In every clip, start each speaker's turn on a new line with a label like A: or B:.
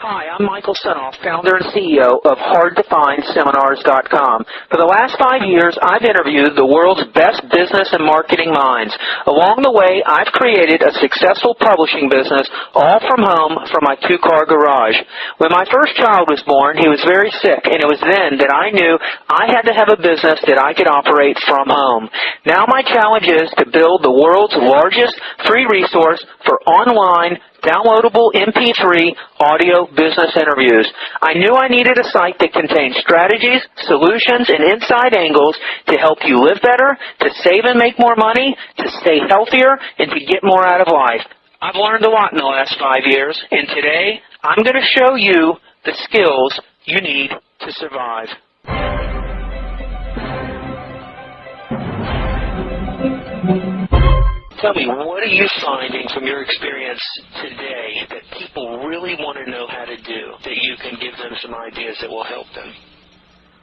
A: Hi, I'm Michael Senoff, founder and CEO of HardToFindSeminars.com. For the last 5 years, I've interviewed the world's best business and marketing minds. Along the way, I've created a successful publishing business, all from home from my two-car garage. When my first child was born, he was very sick, and it was then that I knew I had to have a business that I could operate from home. Now my challenge is to build the world's largest free resource for online downloadable MP3 audio business interviews. I knew I needed a site that contained strategies, solutions, and inside angles to help you live better, to save and make more money, to stay healthier, and to get more out of life. I've learned a lot in the last 5 years, and today I'm going to show you the skills you need to survive. Tell me, what are you finding from your experience today that people really want to know how to do, that you can give them some ideas that will help them?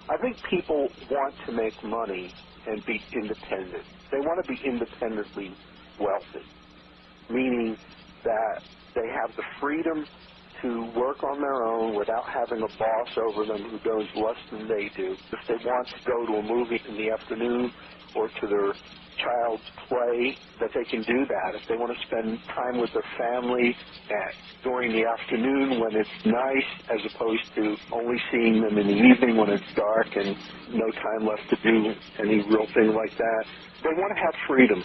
B: I think people want to make money and be independent. They want to be independently wealthy, meaning that they have the freedom to work on their own without having a boss over them who knows less than they do. If they want to go to a movie in the afternoon or to their child's play, that they can do that. If they want to spend time with their family during the afternoon when it's nice, as opposed to only seeing them in the evening when it's dark and no time left to do any real thing like that, they want to have freedom.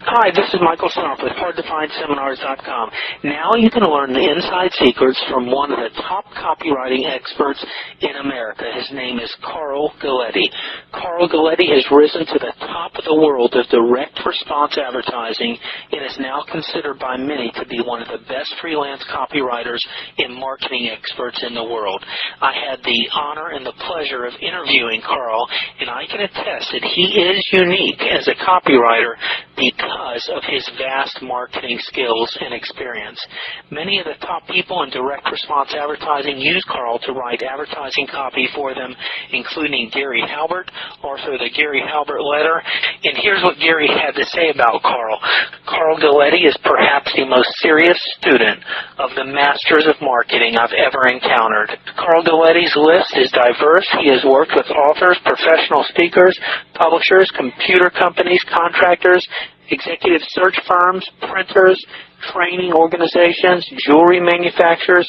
A: Hi, this is Michael Senoff with HardToFindSeminars.com. Now you can learn the inside secrets from one of the top copywriting experts in America. His name is Carl Galletti. Carl Galletti has risen to the top of the world of direct response advertising and is now considered by many to be one of the best freelance copywriters and marketing experts in the world. I had the honor and the pleasure of interviewing Carl, and I can attest that he is unique as a copywriter because of his vast marketing skills and experience. Many of the top people in direct response advertising use Carl to write advertising copy for them, including Gary Halbert, author of the Gary Halbert Letter. And here's what Gary had to say about Carl. Carl Galletti is perhaps the most serious student of the masters of marketing I've ever encountered. Carl Galletti's list is diverse. He has worked with authors, professional speakers, publishers, computer companies, contractors, executive search firms, printers, training organizations, jewelry manufacturers,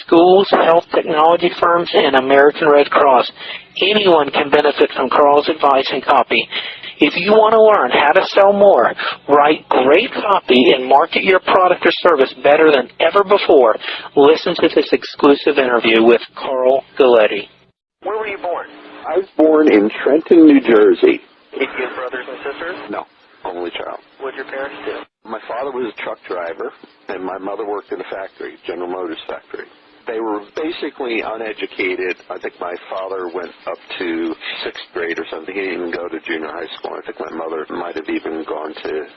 A: schools, health technology firms, and American Red Cross. Anyone can benefit from Carl's advice and copy. If you want to learn how to sell more, write great copy, and market your product or service better than ever before, listen to this exclusive interview with Carl Galletti. Where were you born?
B: I was born in Trenton, New Jersey.
A: Did you have brothers and sisters?
B: No. Only child.
A: What did your parents do?
B: My father was a truck driver, and my mother worked in a factory, General Motors factory. They were basically uneducated. I think my father went up to 6th grade or something. He didn't even go to junior high school. I think my mother might have even gone to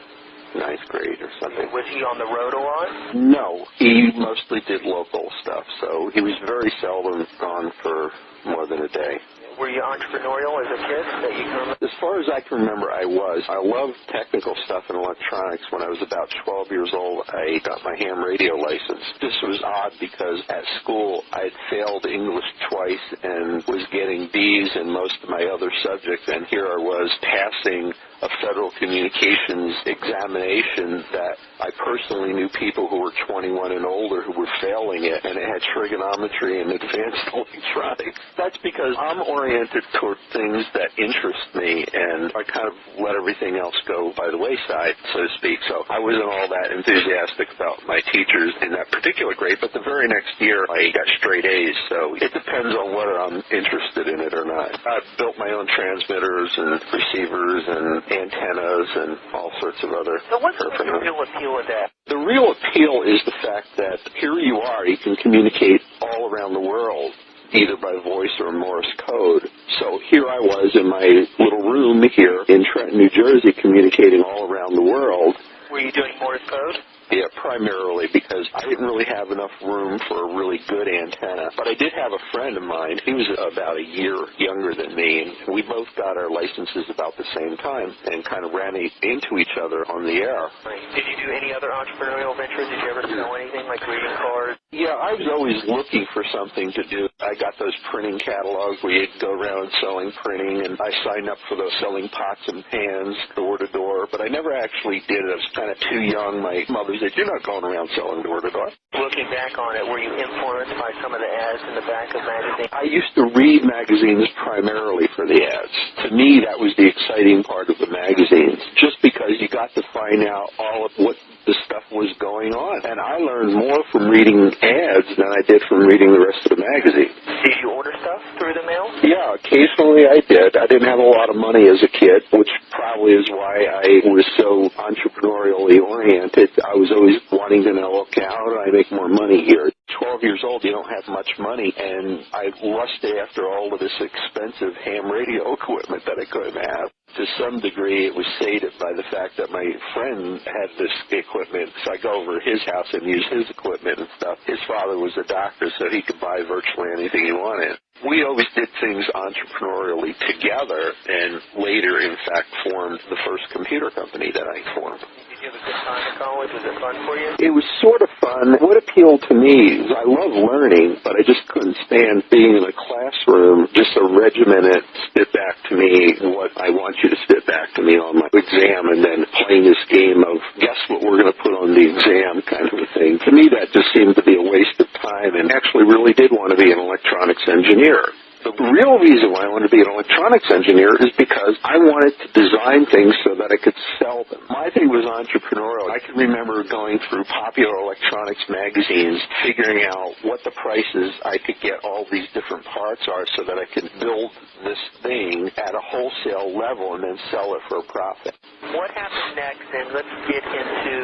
B: 9th grade or something.
A: Was he on the road a lot?
B: No. He mostly did local stuff, so he was very seldom gone for more than a day.
A: Were you entrepreneurial as a kid that you can remember?
B: As far as I can remember, I was. I loved technical stuff and electronics. When I was about 12 years old, I got my ham radio license. This was odd because at school I had failed English twice and was getting B's in most of my other subjects, and here I was passing a federal communications examination that I personally knew people who were 21 and older who were failing it, and it had trigonometry and advanced electronics. That's because I'm oriented toward things that interest me, and I kind of let everything else go by the wayside, so to speak. So I wasn't all that enthusiastic about my teachers in that particular grade, but the very next year I got straight A's, so it depends on whether I'm interested in it or not. I've built my own transmitters and receivers and antennas and all sorts of other.
A: So what's the real appeal of that?
B: The real appeal is the fact that here you are, you can communicate all around the world, either by voice or Morse code. So here I was in my little room here in Trenton, New Jersey, communicating all around the world.
A: Were you doing Morse code?
B: Yeah, primarily because I didn't really have enough room for a really good antenna. But I did have a friend of mine. He was about a year younger than me, and we both got our licenses about the same time and kind of ran into each other on the air.
C: Right. Did you do any other entrepreneurial ventures? Did you ever sell anything like greeting cards?
B: Yeah, I was always looking for something to do. I got those printing catalogs where you'd go around selling printing, and I signed up for those selling pots and pans door to door, but I never actually did it. I was kind of too young. My mother said, "You're not going around selling door to door."
C: Looking back on it, were you influenced by some of the ads in the back of magazines?
B: I used to read magazines primarily for the ads. To me, that was the exciting part of the magazines, just because you got to find out all of what the stuff was going on. And I learned more from reading ads than I did from reading the rest of the magazine.
C: Did you order stuff through the mail?
B: Yeah, occasionally I did. I didn't have a lot of money as a kid, which probably is why I was so entrepreneurially oriented. I was always wanting to know, okay, how do I make more money here? 12 years old, you don't have much money, and I lusted after all of this expensive ham radio equipment that I couldn't have. To some degree, it was sated by the fact that my friend had this equipment, so I go over to his house and use his equipment and stuff. His father was a doctor, so he could buy virtually anything he wanted. We always did things entrepreneurially together, and later, in fact, formed the first computer company that I formed.
C: Did you have a good time at college? Was it fun for you?
B: It was sort of fun. What appealed to me is I love learning, but I just couldn't stand being in a classroom, just a regimented spit back to me what I want you to spit back to me on my exam, and then playing this game of guess what we're going to put on the exam kind of a thing. To me, that just seemed to be a waste of time, and actually really did want to be an electronics engineer. The real reason why I wanted to be an electronics engineer is because I wanted to design things so that I could sell them. My thing was entrepreneurial. I can remember going through popular electronics magazines, figuring out what the prices I could get all these different parts are so that I could build this thing at a wholesale level and then sell it for a profit.
C: What happened next, and let's get into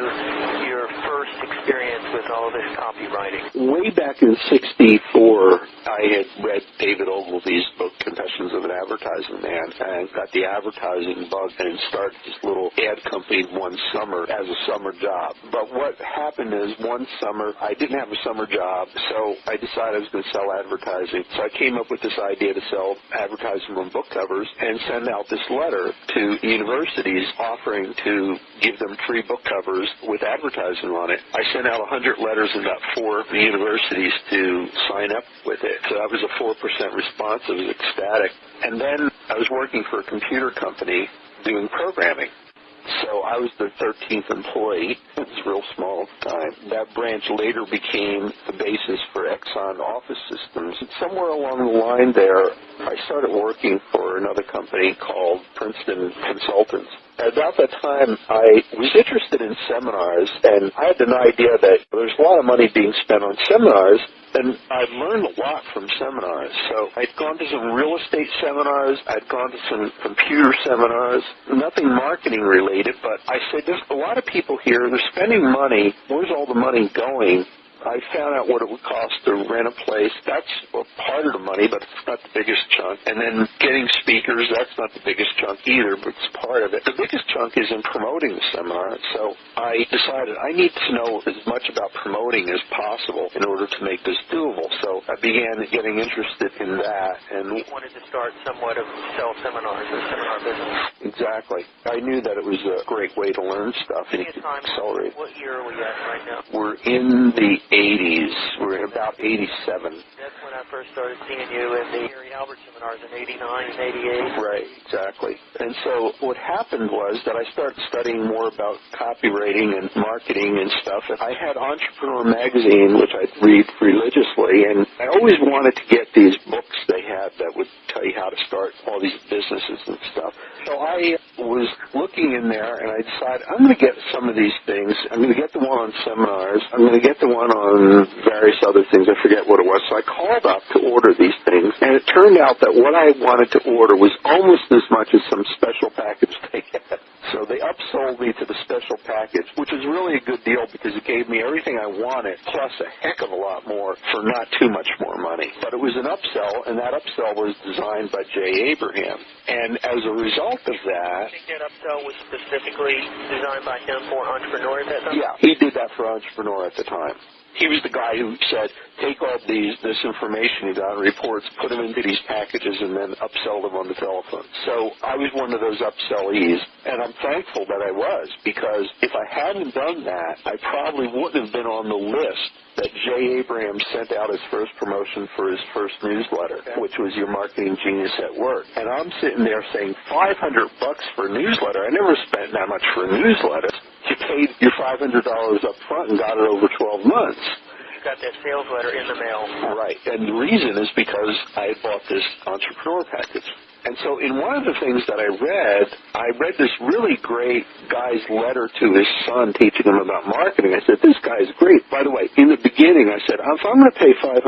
C: your first experience with all this copywriting.
B: Way back in '64, I had read David Ogilvy's book, Confessions of an Advertising Man, and got the advertising bug and started this little ad company one summer as a summer job. But what happened is one summer, I didn't have a summer job, so I decided I was going to sell advertising. So I came up with this idea to sell advertising on book covers and send out this letter to universities offering to give them free book covers with advertising on it. I sent out 100 letters and got 4 universities to sign up with it. So that was a 4% response. I was ecstatic. And then I was working for a computer company doing programming. So I was the 13th employee. It was real small at the time. That branch later became the basis for Exxon Office Systems. Somewhere along the line there, I started working for another company called Princeton Consultants. At about that time, I was interested in seminars, and I had an idea that there's a lot of money being spent on seminars, and I'd learned a lot from seminars. So I'd gone to some real estate seminars, I'd gone to some computer seminars, nothing marketing related, but I said, there's a lot of people here, they're spending money, where's all the money going? I found out what it would cost to rent a place. That's a part of the money, but it's not the biggest chunk. And then getting speakers, that's not the biggest chunk either, but it's part of it. The biggest chunk is in promoting the seminar. So I decided I need to know as much about promoting as possible in order to make this doable. So I began getting interested in that. And
C: you wanted to start somewhat of sell seminars or seminar business.
B: Exactly. I knew that it was a great way to learn stuff and accelerate.
C: What year are we at right now?
B: We're in the 80s. We're at about 87.
C: That's when I first started seeing you in the Halbert seminars in 89 and 88.
B: Right, exactly. And so what happened was that I started studying more about copywriting and marketing and stuff. And I had Entrepreneur Magazine, which I'd read religiously, and I always wanted to get these books they had that would tell you how to start all these businesses and stuff. So I was looking in there, and I decided I'm going to get some of these things. I'm going to get the one on seminars. I'm going to get the one on various other things. I forget what it was. So I called up to order these things, and it turned out that what I wanted to order was almost as much as some special package they had. So they upsold me to the special package, which is really a good deal because it gave me everything I wanted, plus a heck of a lot more for not too much more money. But it was an upsell, and that upsell was designed by Jay Abraham. And as a result result of that...
C: I think that upsell was specifically designed by him for entrepreneurs at that time?
B: Yeah, he did that for Entrepreneur at the time. He was the guy who said, take all this information you got in reports, put them into these packages, and then upsell them on the telephone. So I was one of those upsellees, and I'm thankful that I was, because if I hadn't done that, I probably wouldn't have been on the list that Jay Abraham sent out his first promotion for his first newsletter, which was Your Marketing Genius at Work. And I'm sitting there saying, $500 for a newsletter. I never spent that much for a newsletter. You paid your $500 up front and got it over 12 months.
C: You got that sales letter in the mail.
B: Right. And the reason is because I had bought this entrepreneur package. And so in one of the things that I read this really great guy's letter to his son teaching him about marketing. I said, this guy's great. By the way, in the beginning, I said, if I'm going to pay $500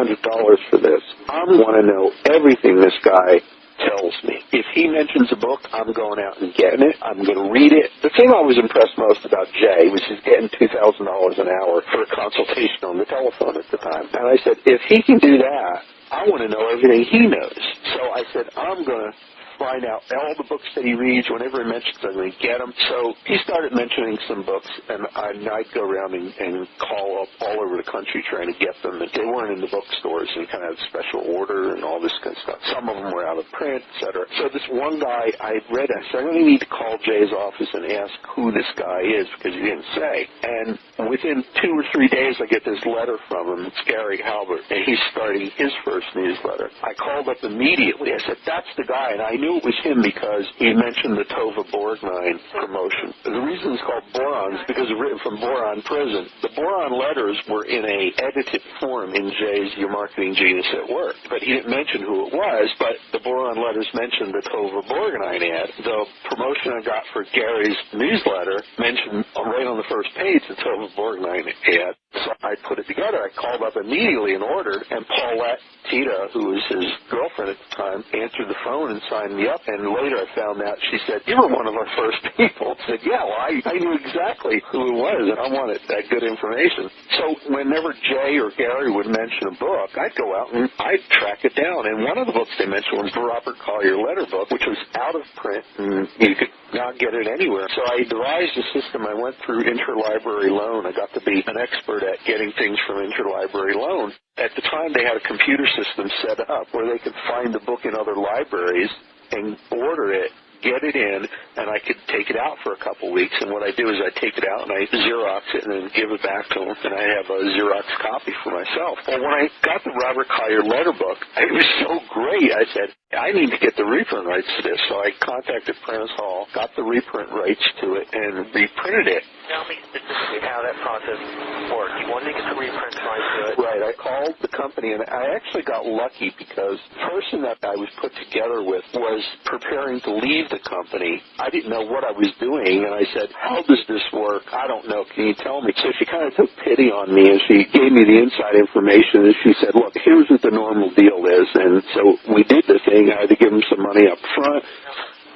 B: for this, I want to know everything this guy tells me. If he mentions a book, I'm going out and getting it. I'm going to read it. The thing I was impressed most about Jay was he's getting $2,000 an hour for a consultation on the telephone at the time. And I said, if he can do that, I want to know everything he knows. So I said, I'm going to find out all the books that he reads. Whenever he mentions them, I'm going to get them. So he started mentioning some books, and I'd go around and call up all over the country trying to get them. And they weren't in the bookstores, and kind of special order and all this kind of stuff. Some of them were out of print, etc. So this one guy I read, I said, I really need to call Jay's office and ask who this guy is, because he didn't say. And within 2 or 3 days, I get this letter from him. It's Gary Halbert, and he's starting his first newsletter. I called up immediately. I said, that's the guy, and I knew it was him because he mentioned the Tova Borgnine promotion. The reason it's called Boron is because it's written from Boron Prison. The Boron letters were in a edited form in Jay's Your Marketing Genius at Work, but he didn't mention who it was, but the Boron letters mentioned the Tova Borgnine ad. The promotion I got for Gary's newsletter mentioned right on the first page the Tova Borgnine ad. So I put it together. I called up immediately and ordered, and Paulette Tita, who was his girlfriend at the time, answered the phone and signed me up. And later I found out, she said, you were one of our first people. I said, yeah, well, I knew exactly who it was, and I wanted that good information. So whenever Jay or Gary would mention a book, I'd go out and I'd track it down. And one of the books they mentioned was the Robert Collier letter book, which was out of print, and you could not get it anywhere. So I devised a system. I went through interlibrary loan. I got to be an expert at getting things from interlibrary loan. At the time, they had a computer system set up where they could find the book in other libraries and order it, get it in, and I could take it out for a couple weeks. And what I do is I take it out and I Xerox it and then give it back to them, and I have a Xerox copy for myself. Well, when I got the Robert Collier letter book, it was so great. I said, I need to get the reprint rights to this. So I contacted Prentice Hall, got the reprint rights to it, and reprinted it.
C: Tell me specifically how that process worked. You wanted to get the reprint rights to it.
B: Right. I called the company, and I actually got lucky because the person that I was put together with was preparing to leave the company. I didn't know what I was doing, and I said, how does this work? I don't know. Can you tell me? So she kind of took pity on me, and she gave me the inside information, and she said, look, here's what the normal deal is. And so we did the thing. I had to give them some money up front.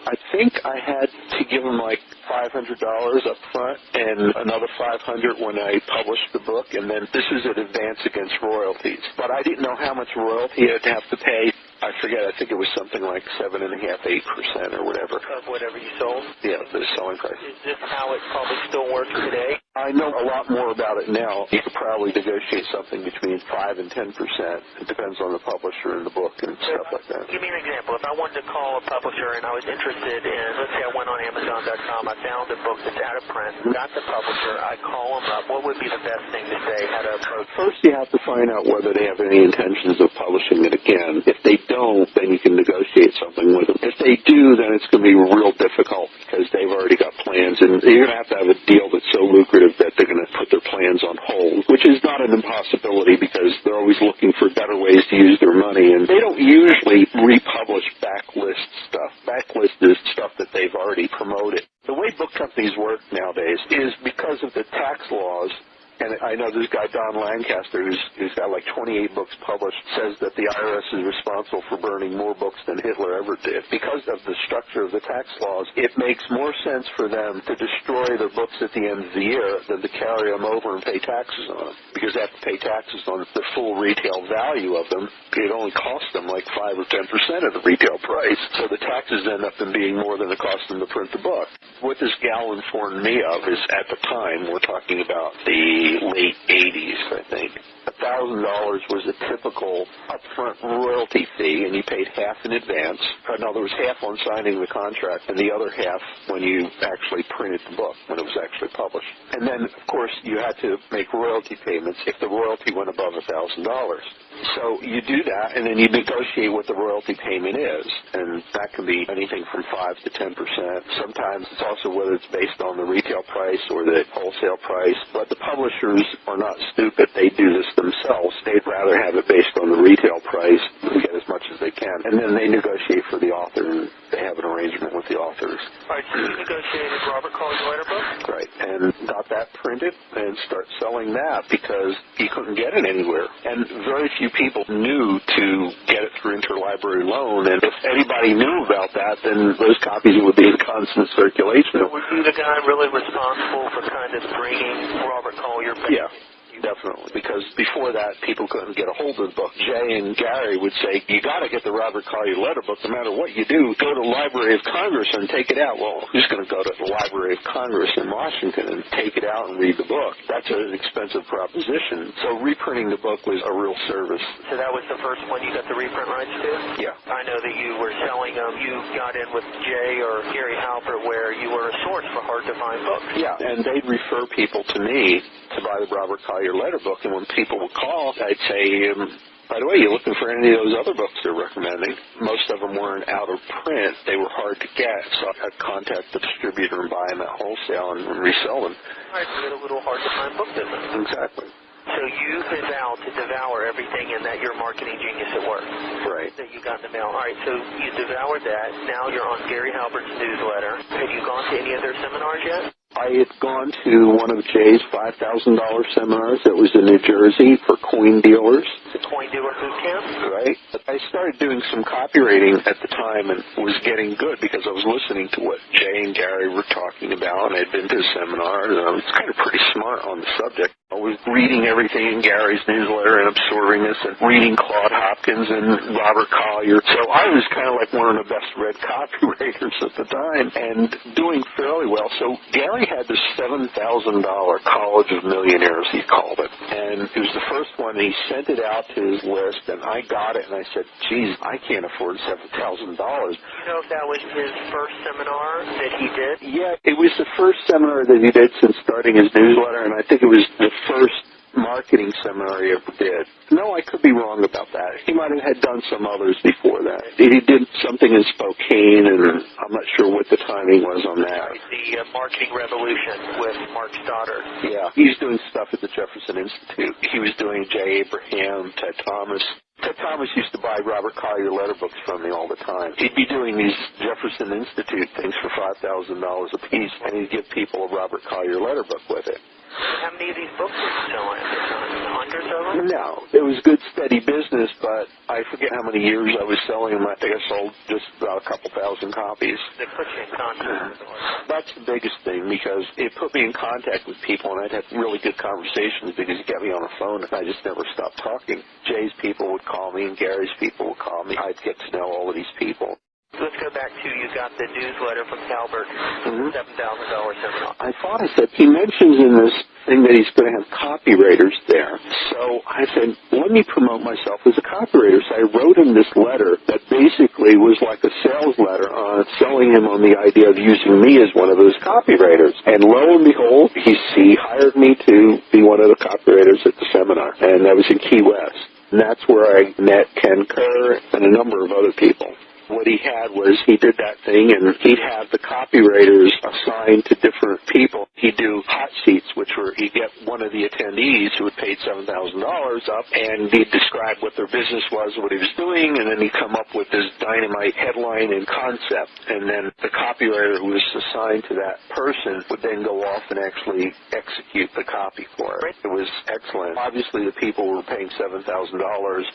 B: I think I had to give them like $500 up front and another $500 when I published the book, and then this is an advance against royalties. But I didn't know how much royalty I'd have to pay. I forget. I think it was something like 7.5%, 8% or whatever.
C: Of whatever you sold?
B: Yeah, the selling price.
C: Is this how it probably still works today?
B: I know a lot more about it now. You could probably negotiate something between 5 and 10%. It depends on the publisher and the book and stuff like that.
C: Give me an example. If I wanted to call a publisher and I was interested in, let's say I went on Amazon.com, I found a book that's out of print, got the publisher, I call them up, what would be the best thing to say, how to approach?
B: First, you have to find out whether they have any intentions of publishing it again. If they don't, then you can negotiate something with them. If they do, then it's going to be real difficult because they've already got plans, and you're going to have a deal that's so lucrative that they're going to put their plans on hold, which is not an impossibility because they're always looking for better ways to use their money, and they don't usually republish backlist stuff. Backlist is stuff that they've already promoted. The way book companies work nowadays is because of the tax laws, And I know this guy, Don Lancaster, who's got like 28 books published, says that the IRS is responsible for burning more books than Hitler ever did. Because of the structure of the tax laws, it makes more sense for them to destroy their books at the end of the year than to carry them over and pay taxes on them. Because they have to pay taxes on the full retail value of them. It only costs them like 5 or 10% of the retail price. So the taxes end up in being more than it costs them to print the book. What this gal informed me of is, at the time, we're talking about the late 80s, I think, $1,000 was a typical upfront royalty fee, and you paid half in advance. In other words, half on signing the contract, and the other half when you actually printed the book, when it was actually published. And then, of course, you had to make royalty payments if the royalty went above $1,000. So you do that, and then you negotiate what the royalty payment is, and that can be anything from 5 to 10%. Sometimes it's also whether it's based on the retail price or the wholesale price. But the publishers are not stupid. They do this themselves. They'd rather have it based on the retail price and get as much as they can. And then they negotiate for the author, and they have an arrangement with the authors.
C: All right, so you negotiated Robert Collier's letter book?
B: Right, and got that printed and start selling that because you couldn't get it anywhere. And very few people knew to get it through interlibrary loan, and if anybody knew about that, then those copies would be in constant circulation.
C: So was he the guy really responsible for kind of bringing Robert Collier back?
B: Yeah. Definitely, because before that, people couldn't get a hold of the book. Jay and Gary would say, you got to get the Robert Collier letter book. No matter what you do, go to the Library of Congress and take it out. Well, who's going to go to the Library of Congress in Washington and take it out and read the book? That's an expensive proposition. So reprinting the book was a real service.
C: So that was the first one you got the reprint rights to?
B: Yeah.
C: I know that you were selling them. You got in with Jay or Gary Halbert where you were a source for hard-to-find books.
B: Yeah, and they'd refer people to me to buy the Robert Collier letter book, and when people would call, I'd say, by the way, you looking for any of those other books they're recommending? Most of them weren't out of print. They were hard to get, so I'd contact the distributor and buy them at wholesale and resell them.
C: All right, so you had a little hard-to-find book business.
B: Exactly.
C: So you had vowed to devour everything in that your marketing genius at work.
B: Right.
C: That you got in the mail. All right, so you devoured that. Now you're on Gary Halbert's newsletter. Have you gone to any of their seminars yet?
B: I had gone to one of Jay's $5,000 seminars that was in New Jersey for coin dealers.
C: The coin dealer boot camp?
B: Right. I started doing some copywriting at the time and was getting good because I was listening to what Jay and Gary were talking about, and I'd been to seminars, and I was kind of pretty smart on the subject. I was reading everything in Gary's newsletter and absorbing this and reading Claude Hopkins and Robert Collier. So I was kind of like one of the best-read copywriters at the time and doing fairly well. So Gary had this $7,000 College of Millionaires, he called it. And it was the first one. He sent it out to his list, and I got it, and I said, geez, I can't afford $7,000.
C: You know if that was his first seminar that he did?
B: Yeah, it was the first seminar that he did since starting his newsletter, and I think it was the first marketing seminar he ever did. No, I could be wrong about that. He might have had done some others before that. He did something in Spokane, and I'm not sure what the timing was on that.
C: The Marketing Revolution with Mark Stoddard.
B: Yeah, he's doing stuff at the Jefferson Institute. He was doing J. Abraham, Ted Thomas. Ted Thomas used to buy Robert Collier letter books from me all the time. He'd be doing these Jefferson Institute things for $5,000 a piece, and he'd give people a Robert Collier letter book with it.
C: How many of these books were you selling at the time? Hundreds of them?
B: No. It was good, steady business, but I forget how many years I was selling them. I think I sold just about a couple thousand copies.
C: They put you in contact with them.
B: That's the biggest thing, because it put me in contact with people, and I'd have really good conversations because he got me on the phone, and I just never stopped talking. Jay's people would call me, and Gary's people would call me. I'd get to know all of these people.
C: Let's go back to you got the newsletter from Halbert, $7,000 seminar.
B: I thought he mentions in this thing that he's going to have copywriters there. So I said, let me promote myself as a copywriter. So I wrote him this letter that basically was like a sales letter on selling him on the idea of using me as one of those copywriters. And lo and behold, he hired me to be one of the copywriters at the seminar. And that was in Key West. And that's where I met Ken Kerr and a number of other people. What he had was he did that thing, and he'd have the copywriters assigned to different people. He'd do hot seats, which were he'd get one of the attendees who had paid $7,000 up, and he'd describe what their business was, what he was doing, and then he'd come up with this dynamite headline and concept. And then the copywriter who was assigned to that person would then go off and actually execute the copy for it. It was excellent. Obviously, the people who were paying $7,000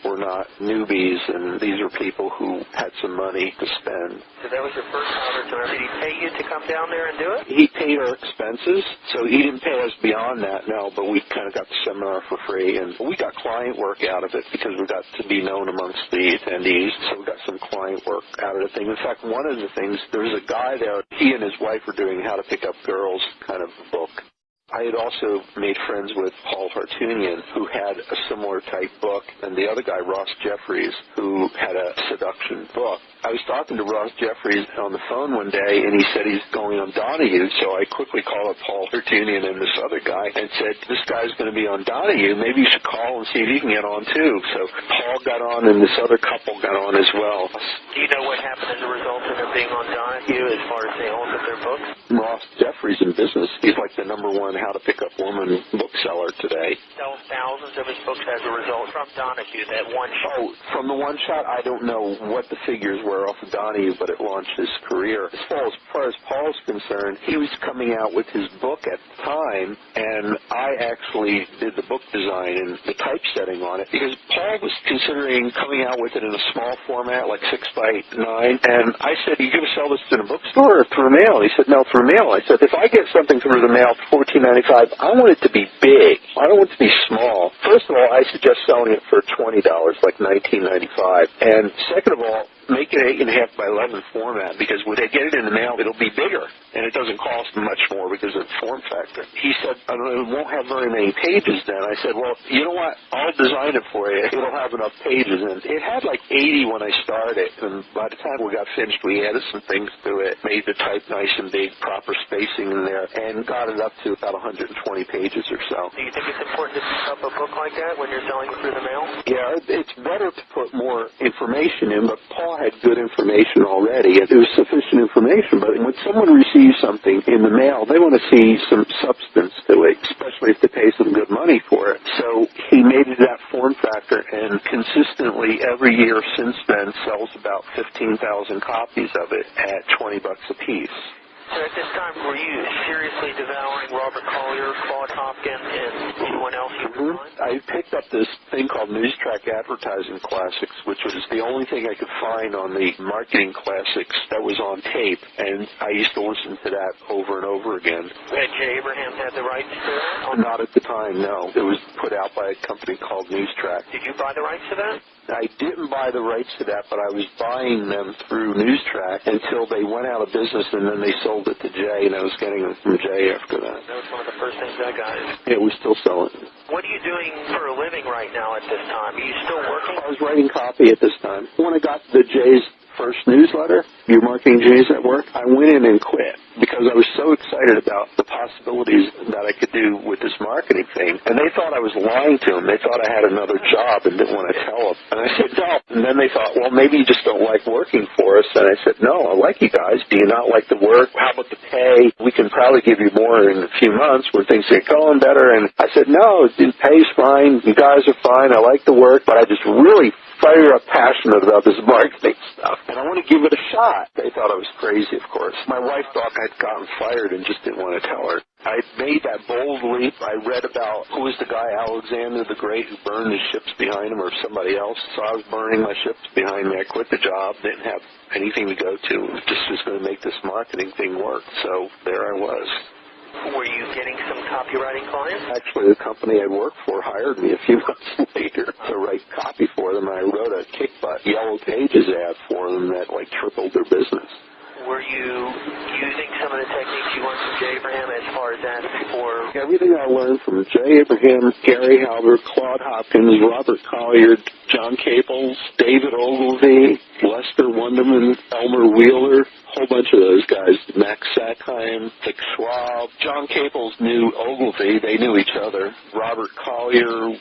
B: were not newbies, and these are people who had some money to spend.
C: So that was your first opportunity. Did he pay you to come down there and do it?
B: He paid our expenses, so he didn't pay us beyond that, no, but we kind of got the seminar for free, and we got client work out of it because we got to be known amongst the attendees, so we got some client work out of the thing. In fact, one of the things, there was a guy there, he and his wife were doing How to Pick Up Girls kind of book. I had also made friends with Paul Hartunian, who had a similar type book, and the other guy, Ross Jeffries, who had a seduction book. I was talking to Ross Jeffries on the phone one day, and he said he's going on Donahue, so I quickly called up Paul Hartunian and this other guy and said, this guy's going to be on Donahue. Maybe you should call and see if he can get on, too. So Paul got on, and this other couple got on as well.
C: Do you know what happened as a result of them being on Donahue as far as sales of their books?
B: Ross Jeffries in business, he's like the #1 How to Pick Up Woman bookseller today.
C: Sells thousands of his books as a result from Donahue, that one shot.
B: Oh, from the one shot, I don't know what the figures were off of Donahue, but it launched his career. As far as Paul's concerned, he was coming out with his book at the time, and I actually did the book design and the typesetting on it, because Paul was considering coming out with it in a small format, like 6x9, and I said, are you going to sell this in a bookstore or through mail? He said, no, through mail. I said, if I get something through the mail for $14.95, I want it to be big. I don't want it to be small. First of all, I suggest selling it for $20, like $19.95. And second of all, make it 8.5 by 11 format, because when they get it in the mail, it'll be bigger, and it doesn't cost much more because of the form factor. He said, it won't have very many pages then. I said, well, you know what? I'll design it for you. It'll have enough pages. And it had like 80 when I started, and by the time we got finished, we added some things to it, made the type nice and big, proper spacing in there, and got it up to about 120 pages or so.
C: Do you think it's important to pick up a book like that when you're selling it through the mail?
B: Yeah, it's better to put more information in, but Paul had good information already. It was sufficient information, but when someone receives something in the mail, they want to see some substance to it, especially if they pay some good money for it. So he made it that form factor, and consistently every year since then sells about 15,000 copies of it at $20 a piece.
C: So at this time, were you seriously devouring Robert Collier, Claude Hopkins, and anyone else you could find?
B: I picked up this thing called Newstrack Advertising Classics, which was the only thing I could find on the marketing classics that was on tape, and I used to listen to that over and over again.
C: Had Jay Abraham had the rights to that?
B: Not at the time, no. It was put out by a company called Newstrack.
C: Did you buy the rights to that?
B: I didn't buy the rights to that, but I was buying them through Newstrack until they went out of business, and then they sold it to Jay, and I was getting them from Jay after that.
C: That was one of the first things I got.
B: Yeah, we still sell it.
C: What are you doing for a living right now at this time? Are you still working?
B: I was writing copy at this time. When I got the Jay's first newsletter, Your Marketing Genius at Work, I went in and quit because I was so excited about the possibilities that I could do with this marketing thing. And they thought I was lying to them. They thought I had another job and didn't want to tell them. And I said, no. And then they thought, well, maybe you just don't like working for us. And I said, no, I like you guys. Do you not like the work? How about the pay? We can probably give you more in a few months when things get going better. And I said, no, the pay's fine. You guys are fine. I like the work, but I just really fire up passionate about this marketing stuff, and I want to give it a shot. They thought I was crazy, of course. My wife thought I'd gotten fired and just didn't want to tell her. I made that bold leap. I read about who was the guy, Alexander the Great, who burned his ships behind him, or somebody else. So I was burning my ships behind me. I quit the job, didn't have anything to go to. Just was going to make this marketing thing work. So there I was.
C: Were you getting some copywriting clients?
B: Actually, the company I worked for hired me a few months later to write copy for them. I wrote a kick-butt Yellow Pages ad for them that, like, tripled their business.
C: Were you using some of the techniques you learned from Jay Abraham as far as that for...
B: Everything I learned from Jay Abraham, Gary Halbert, Claude Hopkins, Robert Collier, John Caples, David Ogilvy, Lester Wunderman, Elmer Wheeler, whole bunch of those guys. Max Sackheim, Dick Schwab, John Caples knew Ogilvy. They knew each other. Robert Collier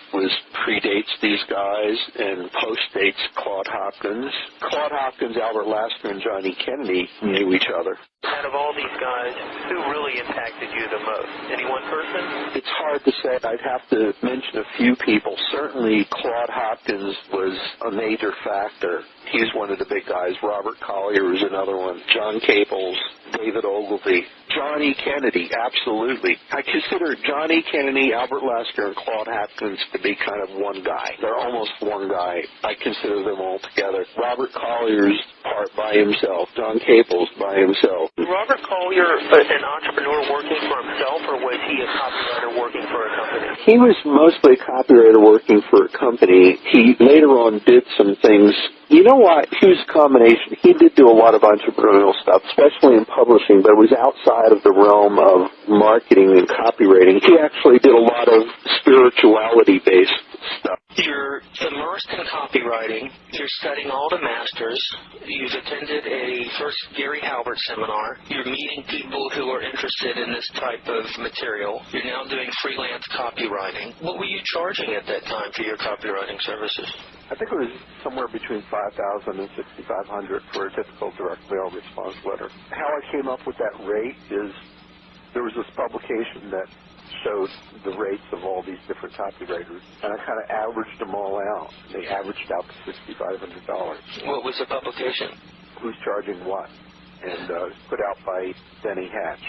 B: predates these guys and postdates Claude Hopkins. Claude Hopkins, Albert Lasker, and Johnny Kennedy knew each other.
C: Out of all these guys, who really impacted you the most? Any one person?
B: It's hard to say. I'd have to mention a few people. Certainly Claude Hopkins was a major factor. He's one of the big guys. Robert Collier is another one. John Caples, David Ogilvy. Johnny Kennedy, absolutely. I consider Johnny Kennedy, Albert Lasker, and Claude Hopkins to be kind of one guy. They're almost one guy. I consider them all together. Robert Collier's part by himself. John Caples by himself.
C: Robert Collier, an entrepreneur working for himself, or was he a copywriter working for a company?
B: He was mostly a copywriter working for a company. He later on did some things. You know what? He was a combination. He did do a lot of entrepreneurial stuff, especially in publishing, but it was outside of the realm of marketing and copywriting. He actually did a lot of spirituality-based stuff.
A: You're immersed in copywriting. You're studying all the masters. You've attended a first Gary Halbert seminar. You're meeting people who are interested in this type of material. You're now doing freelance copywriting. What were you charging at that time for your copywriting services?
B: I think it was somewhere between $5,000 and $6,500 for a typical direct mail response letter. How I came up with that rate is there was this publication that showed the rates of all these different copywriters, and I kind of averaged them all out. They averaged out to $6,500.
A: What was the publication?
B: Who's charging what? And put out by Denny Hatch.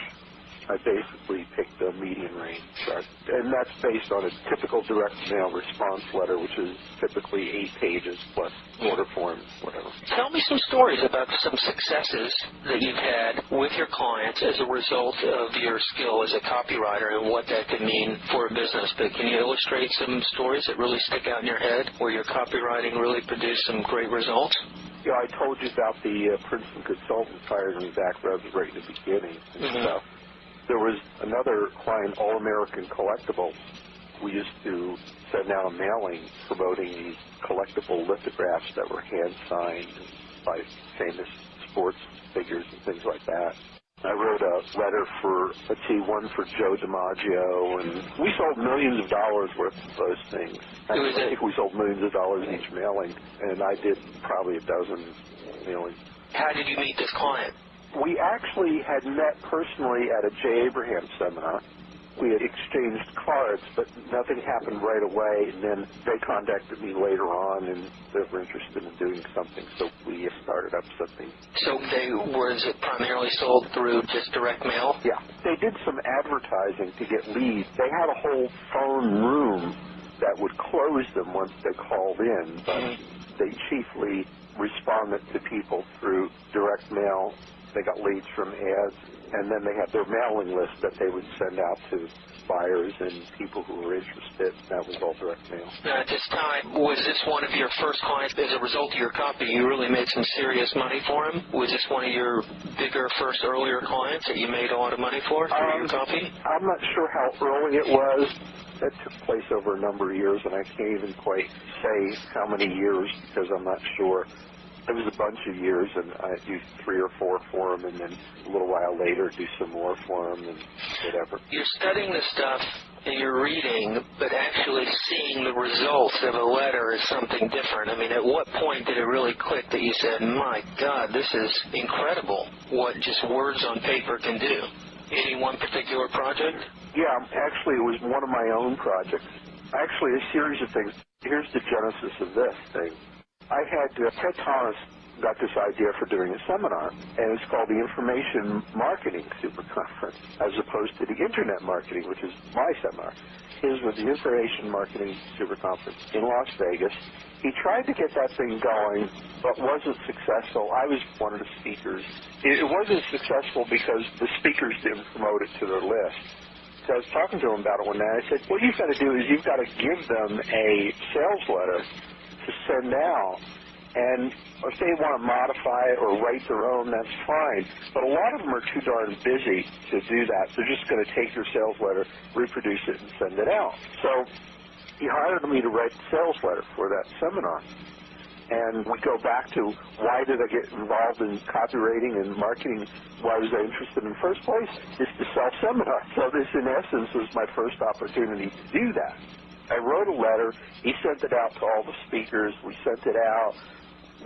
B: I basically picked the median range, and that's based on a typical direct mail response letter, which is typically 8 pages plus order forms, whatever.
A: Tell me some stories about some successes that you've had with your clients as a result of your skill as a copywriter and what that could mean for a business. But can you illustrate some stories that really stick out in your head where your copywriting really produced some great results?
B: Yeah, I told you about the Princeton consultant hiring me back right in the beginning and stuff. There was another client, All American Collectible. We used to send out a mailing promoting these collectible lithographs that were hand-signed by famous sports figures and things like that. I wrote a letter for, one for Joe DiMaggio, and we sold millions of dollars worth of those things. I think we sold millions of dollars each mailing, and I did probably a dozen mailings.
A: How did you meet this client?
B: We actually had met personally at a J. Abraham seminar. We had exchanged cards, but nothing happened right away, and then they contacted me later on, and they were interested in doing something, so we started up something.
A: So was it primarily sold through just direct mail?
B: Yeah. They did some advertising to get leads. They had a whole phone room that would close them once they called in, but they chiefly responded to people through direct mail. They got leads from ads, and then they had their mailing list that they would send out to buyers and people who were interested. That was all direct mail.
A: Now, at this time, was this one of your first clients? As a result of your copy, you really made some serious money for him? Was this one of your bigger, earlier clients that you made a lot of money for your copy?
B: I'm not sure how early it was. That took place over a number of years, and I can't even quite say how many years because I'm not sure. It was a bunch of years, and I'd do 3 or 4 for them, and then a little while later do some more for them and whatever.
A: You're studying this stuff and you're reading, but actually seeing the results of a letter is something different. I mean, at what point did it really click that you said, my God, this is incredible what just words on paper can do? Any one particular project?
B: Yeah, actually it was one of my own projects. Actually, a series of things. Here's the genesis of this thing. I had Ted Thomas got this idea for doing a seminar, and it's called the Information Marketing Super Conference, as opposed to the Internet Marketing, which is my seminar. His was the Information Marketing Super Conference in Las Vegas. He tried to get that thing going, but wasn't successful. I was one of the speakers. It wasn't successful because the speakers didn't promote it to their list. So I was talking to him about it one night. I said, what you've got to do is you've got to give them a sales letter to send out, and if they want to modify it or write their own, that's fine. But a lot of them are too darn busy to do that. They're just going to take your sales letter, reproduce it, and send it out. So he hired me to write the sales letter for that seminar. And we go back to why did I get involved in copywriting and marketing? Why was I interested in the first place? Is to sell seminars. So this, in essence, was my first opportunity to do that. I wrote a letter. He sent it out to all the speakers. We sent it out.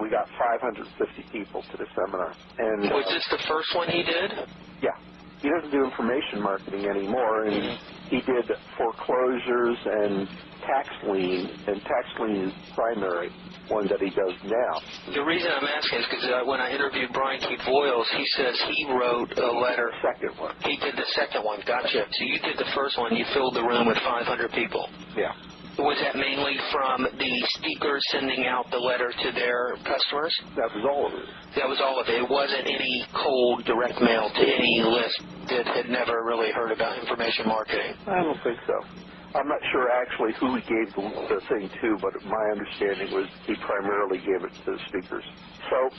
B: We got 550 people to the seminar. And
A: was this the first one he did?
B: Yeah. He doesn't do information marketing anymore, and he did foreclosures and tax lien, and tax lien is the primary one that he does now.
A: The reason I'm asking is because when I interviewed Brian Keith Voiles, he says he wrote a letter.
B: Second one.
A: He did the second one. Gotcha. So you did the first one. You filled the room with 500 people.
B: Yeah.
A: Was that mainly from the speakers sending out the letter to their customers?
B: That was all of it.
A: That was all of it. It wasn't any cold direct mail to any list that had never really heard about information marketing.
B: I don't think so. I'm not sure actually who he gave the thing to, but my understanding was he primarily gave it to the speakers. So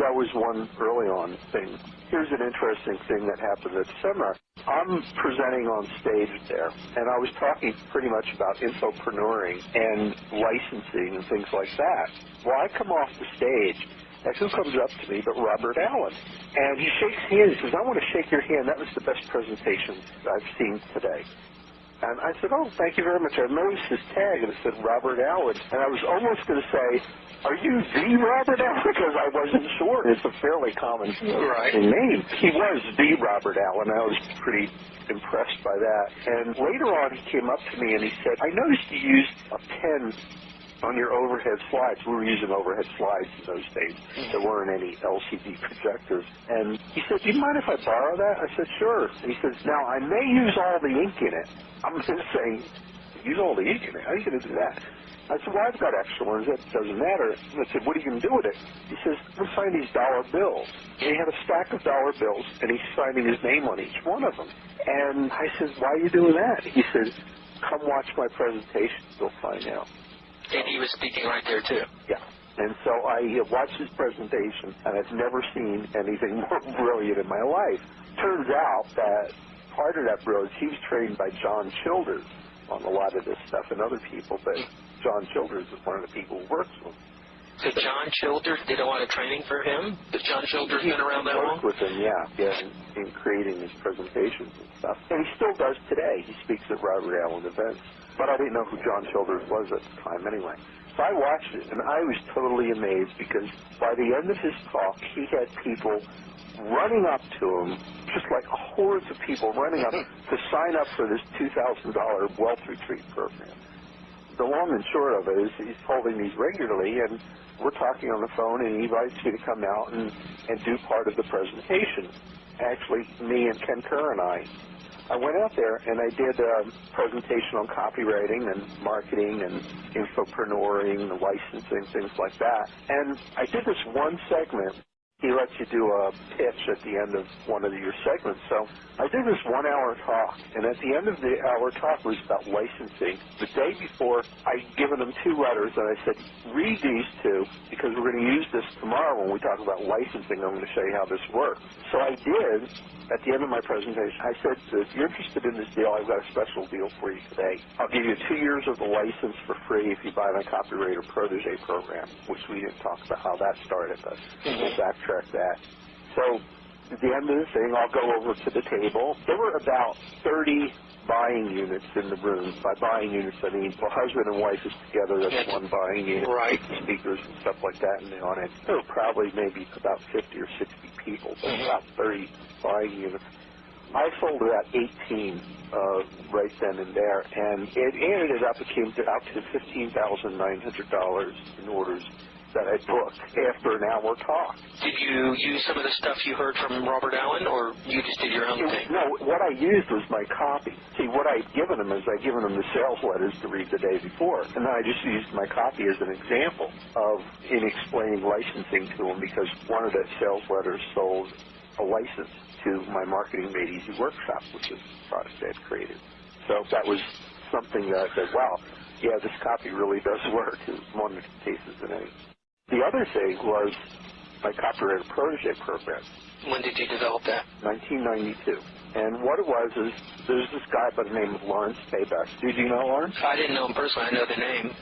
B: that was one early on thing. Here's an interesting thing that happened at the seminar. I'm presenting on stage there, and I was talking pretty much about infopreneuring and licensing and things like that. Well, I come off the stage, and who comes up to me but Robert Allen? And he shakes hands. He says, I want to shake your hand. That was the best presentation I've seen today. And I said, oh, thank you very much. I noticed his tag, and it said Robert Allen. And I was almost going to say, are you the Robert Allen? Because I wasn't sure. It's a fairly common name. He was the Robert Allen. I was pretty impressed by that. And later on, he came up to me, and he said, I noticed you used a pen on your overhead slides. We were using overhead slides in those days. There weren't any LCD projectors. And he said, do you mind if I borrow that? I said, sure. And he says, now, I may use all the ink in it. I'm just saying, use all the ink in it? How are you going to do that? I said, well, I've got extra ones. That doesn't matter. And I said, what are you going to do with it? He says, I'm going to sign these dollar bills. And he had a stack of dollar bills, and he's signing his name on each one of them. And I said, why are you doing that? He says, come watch my presentation. You'll find out.
A: And he was speaking right there, too.
B: Yeah. And so I watched his presentation, and I've never seen anything more brilliant in my life. Turns out that part of that brilliance, he was trained by John Childers on a lot of this stuff and other people, but John Childers is one of the people who works with him.
A: So John Childers did a lot of training for him? Has John Childers been around that long?
B: Worked with him, in creating his presentations and stuff. And he still does today. He speaks at Robert Allen events. But I didn't know who John Childers was at the time anyway. So I watched it, and I was totally amazed because by the end of his talk, he had people running up to him, just like hordes of people running up to sign up for this $2,000 wealth retreat program. The long and short of it is he's holding these regularly, and we're talking on the phone, and he invites me to come out and do part of the presentation. Actually, me and Ken Kerr and I went out there and I did a presentation on copywriting and marketing and infopreneuring, licensing, things like that. And I did this one segment. He lets you do a pitch at the end of one of your segments. So I did this 1 hour talk, and at the end of the hour talk was about licensing. The day before, I'd given him 2 letters, and I said, read these 2, because we're going to use this tomorrow when we talk about licensing. I'm going to show you how this works. So I did. At the end of my presentation, I said, if you're interested in this deal, I've got a special deal for you today. I'll give you 2 years of the license for free if you buy my Copywriter Protégé program, which we didn't talk about how that started, but we'll backtrack that. So at the end of the thing, I'll go over to the table. There were about 30 buying units in the room. By buying units, I mean, well, husband and wife is together. That's one buying unit.
A: Right.
B: Speakers and stuff like that in the audience. There were probably maybe about 50 or 60 people, but about 30 buying units. I sold about 18 right then and there, and it ended up, it came to out to $15,900 in orders that I booked after an hour talk.
A: Did you use some of the stuff you heard from Robert Allen, or you just did your own thing?
B: No, what I used was my copy. See, what I'd given him is I'd given him the sales letters to read the day before, and then I just used my copy as an example in explaining licensing to him, because one of the sales letters sold a license to my Marketing Made Easy workshop, which is a product I had created. So that was something that I said, wow, yeah, this copy really does work. It was more cases than any. The other thing was my Copywriter Protégé program.
A: When did you develop that?
B: 1992. And what it was is there's this guy by the name of Lawrence Payback. Did you know Lawrence?
A: I didn't know him personally. I know the name.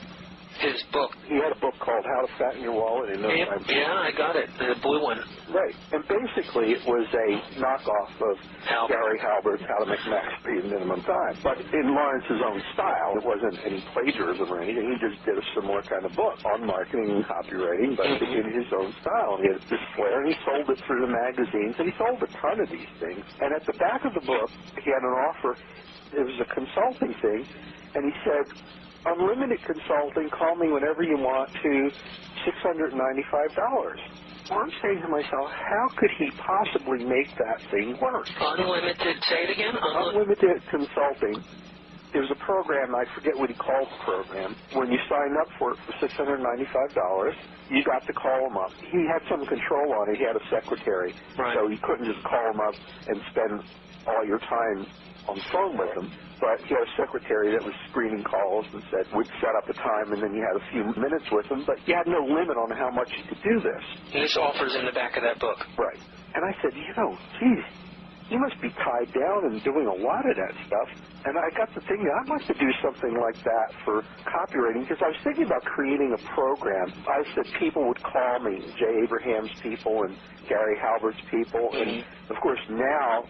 A: his book.
B: He had a book called How to Fatten Your Wallet in No Time.
A: Yeah, I got it, the blue one.
B: Right, and basically it was a knockoff of Gary Halbert's How to Make Max Speed in Minimum Time, but in Lawrence's own style. It wasn't any plagiarism or anything. He just did a similar kind of book on marketing and copywriting, but in his own style. He had this flair, and he sold it through the magazines, and he sold a ton of these things. And at the back of the book, he had an offer. It was a consulting thing, and he said, unlimited consulting, call me whenever you want to $695. Well, I'm saying to myself, how could he possibly make that thing work?
A: Unlimited, say it again?
B: Unlimited consulting. It was a program, I forget what he called the program. When you signed up for it for $695, you got to call him up. He had some control on it. He had a secretary, so you couldn't just call him up and spend all your time on the phone with him. But he had a secretary that was screening calls and said, we'd set up a time, and then you had a few minutes with him, but you had no limit on how much you could do this.
A: This offer's in the back of that book.
B: Right. And I said, geez, you must be tied down and doing a lot of that stuff. And I got to thinking, I'd like to do something like that for copywriting, because I was thinking about creating a program. I said people would call me, Jay Abraham's people and Gary Halbert's people, and of course now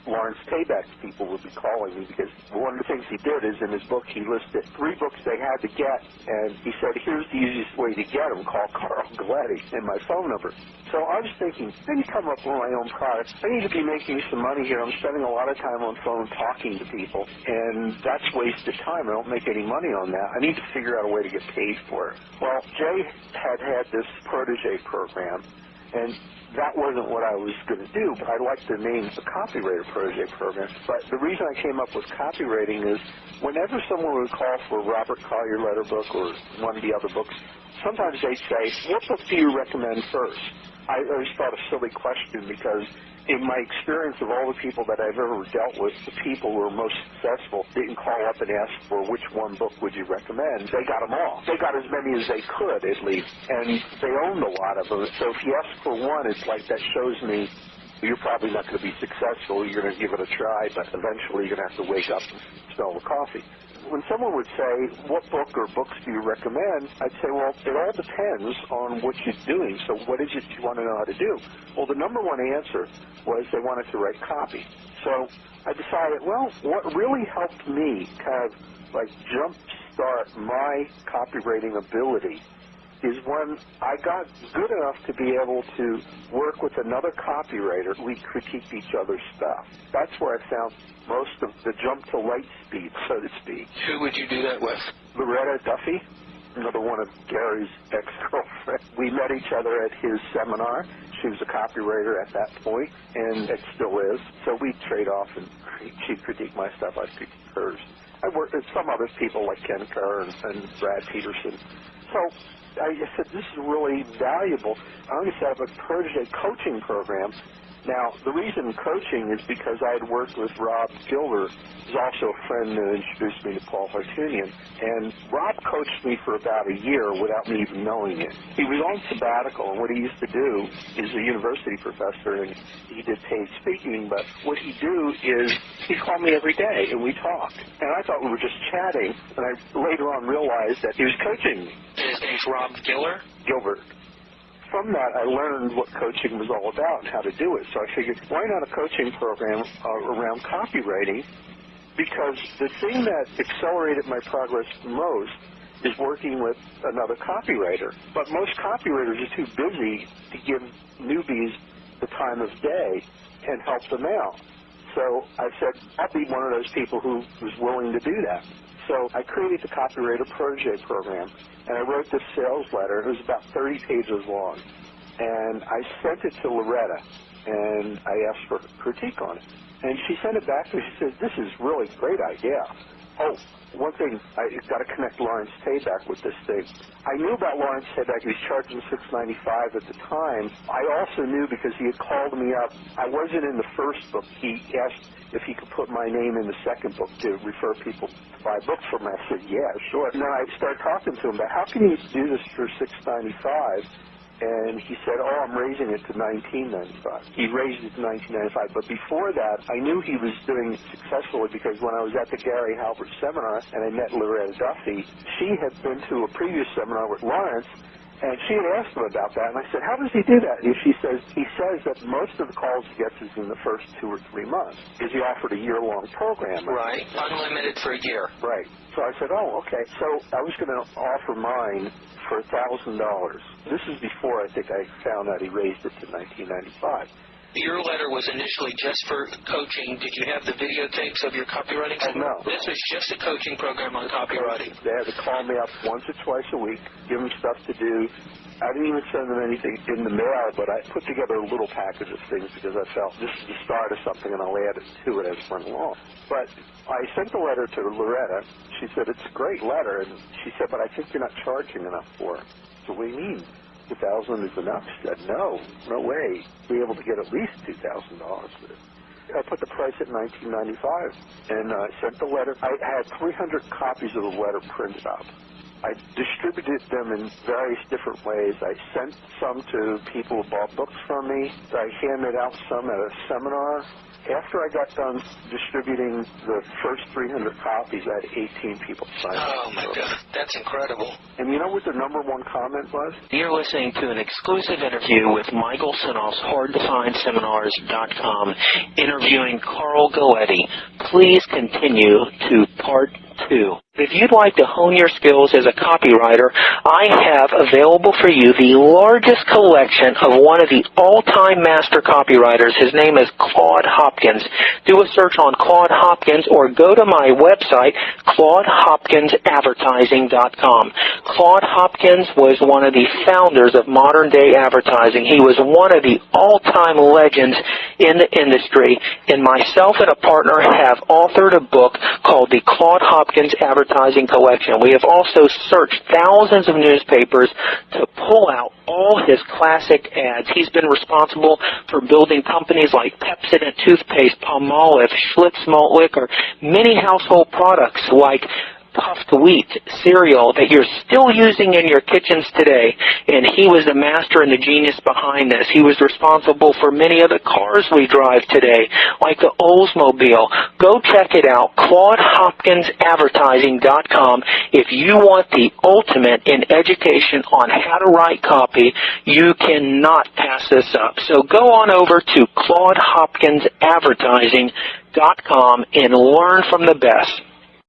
B: Lawrence Tabak's people would be calling me, because one of the things he did is in his book he listed 3 books they had to get, and he said, here's the easiest way to get them, call Carl Galletti, and my phone number. So I was thinking, I need to come up with my own product. I need to be making some money here. I'm spending a lot of time on phone talking to people, and that's wasted time. I don't make any money on that. I need to figure out a way to get paid for it. Well, Jay had this protege program, and that wasn't what I was going to do, but I liked the name the Copywriter Protege Program. But the reason I came up with copywriting is whenever someone would call for a Robert Collier letter book or one of the other books, sometimes they'd say, what book do you recommend first? I always thought a silly question, because in my experience of all the people that I've ever dealt with, the people who were most successful didn't call up and ask for which one book would you recommend. They got them all. They got as many as they could, at least, and they owned a lot of them. So if you ask for one, it's like that shows me you're probably not going to be successful. You're going to give it a try, but eventually you're going to have to wake up and smell the coffee. When someone would say, what book or books do you recommend, I'd say, well, it all depends on what you're doing. So what is it you want to know how to do? Well, the number one answer was they wanted to write copy. So I decided, well, what really helped me kind of like jumpstart my copywriting ability is when I got good enough to be able to work with another copywriter. We critiqued each other's stuff. That's where I found most of the jump to light speed, so to speak.
A: Who would you do that with?
B: Loretta Duffy, another one of Gary's ex-girlfriends. We met each other at his seminar. She was a copywriter at that point, and it still is. So we trade off, and she'd critique my stuff, I'd critique hers. I worked with some other people like Ken Kerr and Brad Peterson. So I said, this is really valuable. I'm going to set up a protege coaching program. Now, the reason coaching is because I had worked with Rob Gilder, who's also a friend who introduced me to Paul Hartunian, and Rob coached me for about a year without me even knowing it. He was on sabbatical, and what he used to do is a university professor, and he did paid speaking, but what he'd do is he'd call me every day, and we talked. And I thought we were just chatting, and I later on realized that he was coaching me.
A: His name's Rob
B: Gilbert. From that, I learned what coaching was all about and how to do it. So I figured, why not a coaching program around copywriting? Because the thing that accelerated my progress the most is working with another copywriter. But most copywriters are too busy to give newbies the time of day and help them out. So I said, I'll be one of those people who was willing to do that. So I created the Copywriter Protege Program, and I wrote this sales letter. It was about 30 pages long. And I sent it to Loretta, and I asked for critique on it. And she sent it back to me. She said, this is really a great idea. Oh, one thing, I got to connect Lawrence Tabak with this thing. I knew about Lawrence Tabak. He was charging $695 at the time. I also knew because he had called me up. I wasn't in the first book. He asked if he could put my name in the second book to refer people to buy books from me. I said, yeah, sure. And then I started talking to him about how can you do this for $695
D: and he said, "Oh, I'm raising it to $19.95." He raised it to $19.95, but before that, I knew he was doing it successfully because when I was at the Gary Halbert seminar and I met Loretta Duffy, she had been to a previous seminar with Lawrence, and she had asked him about that, and I said, "How does he do that?" And he says that most of the calls he gets is in the first 2 or 3 months, because he offered a year-long program.
A: Right, unlimited for a year.
D: Right. So I said, "Oh, okay." So I was going to offer mine for $1,000. This is before I think I found out he raised it to $19.95.
A: Your letter was initially just for coaching. Did you have the videotapes of your copywriting seminar?
D: No.
A: This was just a coaching program on copywriting.
D: They had to call me up once or twice a week, give them stuff to do. I didn't even send them anything in the mail, but I put together a little package of things because I felt this is the start of something and I'll add it to it as it went along. But I sent the letter to Loretta. She said, "It's a great letter." And she said, "But I think you're not charging enough for it." So what do you mean? $2,000 is enough? She said, no way. Be able to get at least $2,000 for it. I put the price at $19.95 and sent the letter. I had 300 copies of the letter printed up. I distributed them in various different ways. I sent some to people who bought books from me. I handed out some at a seminar. After I got done distributing the first 300 copies, I had 18 people sign up.
A: Oh, my God. That's incredible.
D: And you know what the number one comment was?
A: You're listening to an exclusive interview with Michael Senoff's HardToFindSeminars.com interviewing Carl Galletti. Please continue to part 2. If you'd like to hone your skills as a copywriter, I have available for you the largest collection of one of the all-time master copywriters. His name is Claude Hopkins. Do a search on Claude Hopkins or go to my website, ClaudeHopkinsAdvertising.com. Claude Hopkins was one of the founders of modern-day advertising. He was one of the all-time legends in the industry, and myself and a partner have authored a book called the Claude Hopkins Advertising Collection. We have also searched thousands of newspapers to pull out all his classic ads. He's been responsible for building companies like Pepsodent toothpaste, Palmolive, Schlitz malt liquor, many household products like puffed wheat cereal that you're still using in your kitchens today, and he was the master and the genius behind this. He was responsible for many of the cars we drive today, like the Oldsmobile. Go check it out, ClaudeHopkinsAdvertising.com. If you want the ultimate in education on how to write copy, you cannot pass this up. So go on over to ClaudeHopkinsAdvertising.com and learn from the best.